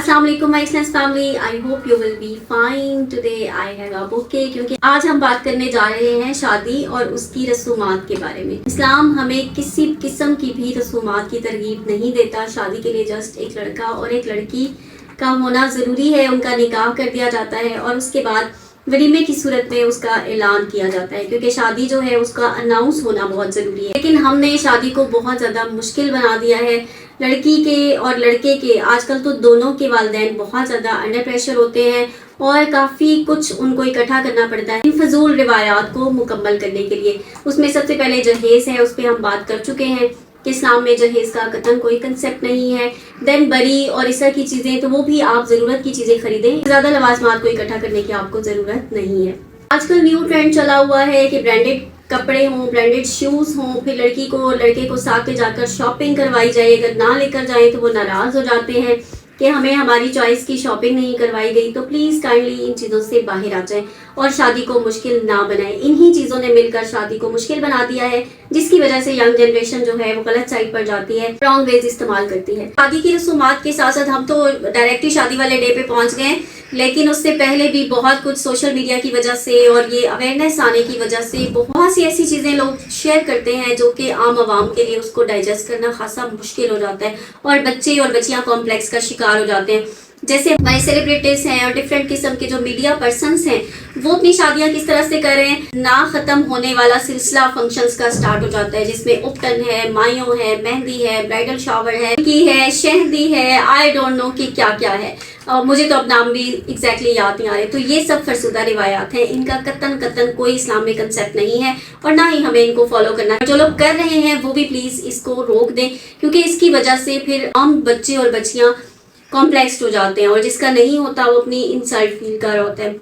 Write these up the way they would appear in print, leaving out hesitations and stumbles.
अस्सलाम वालेकुम my excellence family, I hope you will be fine. Today I have a bouquet क्योंकि आज हम बात करने जा रहे हैं शादी और उसकी रसूमात के बारे में। इस्लाम हमें किसी किस्म की भी रसूमात की तरगीब नहीं देता। शादी के लिए जस्ट एक लड़का और एक लड़की का होना ज़रूरी है, उनका निकाह कर दिया जाता है और उसके बाद वलीमे की सूरत में उसका ऐलान किया जाता है, क्योंकि शादी जो है उसका अनाउंस होना बहुत ज़रूरी है। लेकिन हमने शादी को बहुत ज़्यादा मुश्किल बना दिया है। लड़की के और लड़के के, आजकल तो दोनों के वालिदैन बहुत ज़्यादा अंडर प्रेशर होते हैं और काफ़ी कुछ उनको इकट्ठा करना पड़ता है इन फजूल रिवायात को मुकम्मल करने के लिए। उसमें सबसे पहले जहेज़ है, उस पर हम बात कर चुके हैं कि इस्लाम में जहेज़ का कतन कोई कंसेप्ट नहीं है। देन बरी और इस तरह की चीज़ें, तो वो भी आप ज़रूरत की चीज़ें खरीदें, ज़्यादा लवाजमात को इकट्ठा करने की आपको ज़रूरत नहीं है। आजकल न्यू ट्रेंड चला हुआ है कि ब्रांडेड कपड़े हों, ब्रांडेड शूज़ हों, फिर लड़की को लड़के को साथ में जाकर शॉपिंग करवाई जाए। अगर ना लेकर जाए तो वो नाराज़ हो जाते हैं कि हमें हमारी चॉइस की शॉपिंग नहीं करवाई गई। तो प्लीज़ काइंडली इन चीज़ों से बाहर आ जाएं और शादी को मुश्किल ना बनाएं। इन्हीं चीज़ों ने मिलकर शादी को मुश्किल बना दिया है, जिसकी वजह से यंग जनरेशन जो है वो गलत साइड पर जाती है, रॉन्ग वेज इस्तेमाल करती है। शादी की रसूमात के साथ साथ हम तो डायरेक्टली शादी वाले डे पे पहुंच गए, लेकिन उससे पहले भी बहुत कुछ सोशल मीडिया की वजह से और ये अवेयरनेस आने की वजह से बहुत सी ऐसी चीज़ें लोग शेयर करते हैं जो कि आम आवाम के लिए उसको डाइजेस्ट करना खासा मुश्किल हो जाता है और बच्चे और बच्चियां कॉम्प्लेक्स का शिकार हो जाते हैं। जैसे हमारे सेलिब्रिटीज हैं और डिफरेंट किस्म के जो मीडिया पर्सन्स हैं, वो अपनी शादियां किस तरह से करें, ना ख़त्म होने वाला सिलसिला फंक्शंस का स्टार्ट हो जाता है, जिसमें उपटन है, मायों है, मेहंदी है, ब्राइडल शावर है, शहदी है, आई डोंट नो कि क्या क्या है। मुझे तो अब नाम भी एग्जैक्टली याद नहीं आ रहे। तो ये सब फरसुदा रिवायात हैं, इनका कतन कोई इस्लाम में कंसेप्ट नहीं है और ना ही हमें इनको फॉलो करना है। जो लोग कर रहे हैं वो भी प्लीज़ इसको रोक दें, क्योंकि इसकी वजह से फिर आम बच्चे और बच्चियां कॉम्प्लेक्स हो जाते हैं और जिसका नहीं होता वो अपनी इनसाइड फील कर रहा होता है।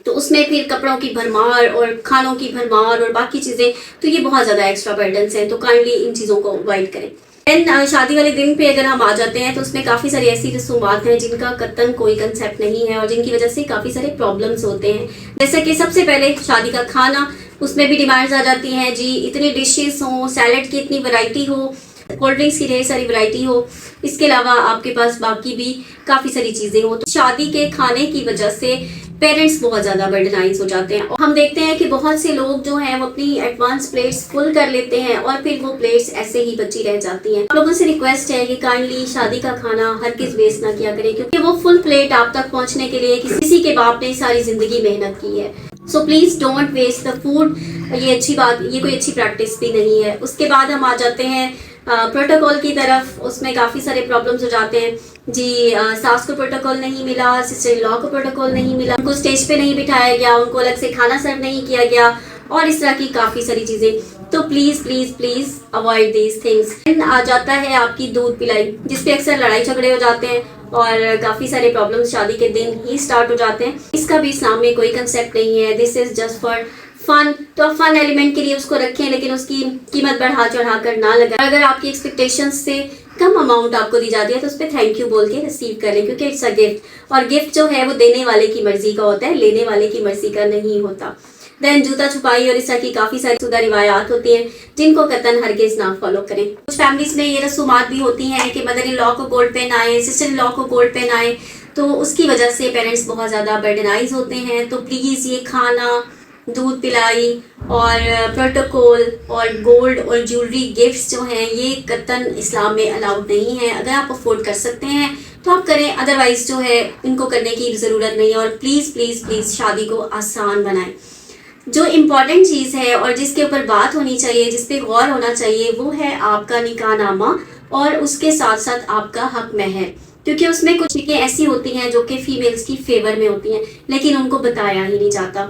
तो उसमें फिर कपड़ों की भरमार और खानों की भरमार और बाकी चीज़ें, तो ये बहुत ज़्यादा एक्स्ट्रा बर्डन्स हैं। तो काइंडली इन चीज़ों को अवॉइड करें। देन शादी वाले दिन पे अगर हम आ जाते हैं तो उसमें काफ़ी सारी ऐसी रसूमात हैं जिनका कतन कोई कंसेप्ट नहीं है और जिनकी वजह से काफ़ी सारे प्रॉब्लम्स होते हैं। जैसे कि सबसे पहले शादी का खाना, उसमें भी डिमांड्स आ जाती हैं जी, इतनी डिशेस हों, सैलड की इतनी वैरायटी हो, कोल्ड ड्रिंक्स की ढेर सारी वैरायटी हो, इसके अलावा आपके पास बाकी भी काफ़ी सारी चीज़ें हो। तो शादी के खाने की वजह से पेरेंट्स बहुत ज़्यादा बर्डनाइज हो जाते हैं। और हम देखते हैं कि बहुत से लोग जो हैं वो अपनी एडवांस प्लेट्स फुल कर लेते हैं और फिर वो प्लेट्स ऐसे ही बची रह जाती हैं। आप लोगों से रिक्वेस्ट है कि काइंडली शादी का खाना हर किस वेस्ट ना किया करें, क्योंकि वो फुल प्लेट आप तक पहुंचने के लिए किसी के बाप ने सारी जिंदगी मेहनत की है। So please don't waste the food. ये अच्छी बात, ये कोई अच्छी प्रैक्टिस भी नहीं है। उसके बाद हम आ जाते हैं प्रोटोकॉल की तरफ। उसमें काफ़ी सारे प्रॉब्लम्स हो जाते हैं जी। सास को प्रोटोकॉल नहीं मिला, सिस्टर इन लॉ को प्रोटोकॉल नहीं मिला, उनको स्टेज पे नहीं बिठाया गया, उनको अलग से खाना सर्व नहीं किया गया और इस तरह की काफ़ी सारी चीज़ें। तो please please please avoid these things. Then आ जाता है आपकी दूध पिलाई, जिसपे अक्सर लड़ाई झगड़े हो जाते हैं और काफ़ी सारे प्रॉब्लम्स शादी के दिन ही स्टार्ट हो जाते हैं। इसका भी इस्लाम में कोई कंसेप्ट नहीं है। This is just for fun. तो आप फन एलिमेंट के लिए उसको रखें, लेकिन उसकी कीमत बढ़ा चढ़ा कर ना लगाएं। अगर आपकी एक्सपेक्टेशंस से कम अमाउंट आपको दी जाती है तो उस पर थैंक यू बोल के रिसीव करें, क्योंकि इट्स अ गिफ्ट और गिफ्ट जो है वो देने वाले की मर्जी का होता है, लेने वाले की मर्जी का नहीं होता। देन जूता छुपाई और इस तरह की काफ़ी सारी शुदा रिवायात होती हैं जिनको कतन हरगिज ना फॉलो करें। कुछ फैमिलीज में ये रसूमात भी होती हैं कि मदर इन लॉ को गोल्ड पहनाएं, सिस्टर इन लॉ को गोल्ड पहनाएं, तो उसकी वजह से पेरेंट्स बहुत ज़्यादा बर्डनाइज होते हैं। तो प्लीज़ ये खाना, दूध पिलाई और प्रोटोकॉल और गोल्ड और ज्वेलरी गिफ्ट्स जो हैं ये कतन इस्लाम में अलाउड नहीं है। अगर आप अफोर्ड कर सकते हैं तो आप करें, अदरवाइज जो है इनको करने की ज़रूरत नहीं है। और प्लीज़ प्लीज़ प्लीज़ शादी को आसान बनाएं। जो इम्पॉर्टेंट चीज़ है और जिसके ऊपर बात होनी चाहिए, जिस पे गौर होना चाहिए, वो है आपका निकाहनामा और उसके साथ साथ आपका हक महर, क्योंकि उसमें कुछ चीज़ें ऐसी होती हैं जो कि फीमेल्स की फेवर में होती हैं लेकिन उनको बताया ही नहीं जाता।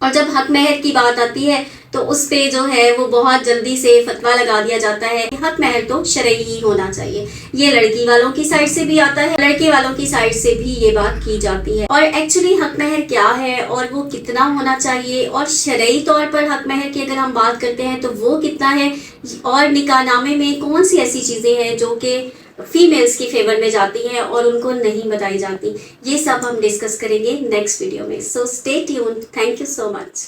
और जब हक महर की बात आती है तो उस पे जो है वो बहुत जल्दी से फतवा लगा दिया जाता है। हक महर तो शरई ही होना चाहिए। ये लड़की वालों की साइड से भी आता है, लड़के वालों की साइड से भी ये बात की जाती है। और एक्चुअली हक महर क्या है और वो कितना होना चाहिए, और शरई तौर पर हक महर की अगर हम बात करते हैं तो वो कितना है, और निकाहनामे में कौन सी ऐसी चीज़ें हैं जो कि फीमेल्स की फेवर में जाती हैं और उनको नहीं बताई जाती, ये सब हम डिस्कस करेंगे नेक्स्ट वीडियो में। So stay tuned. Thank you so much.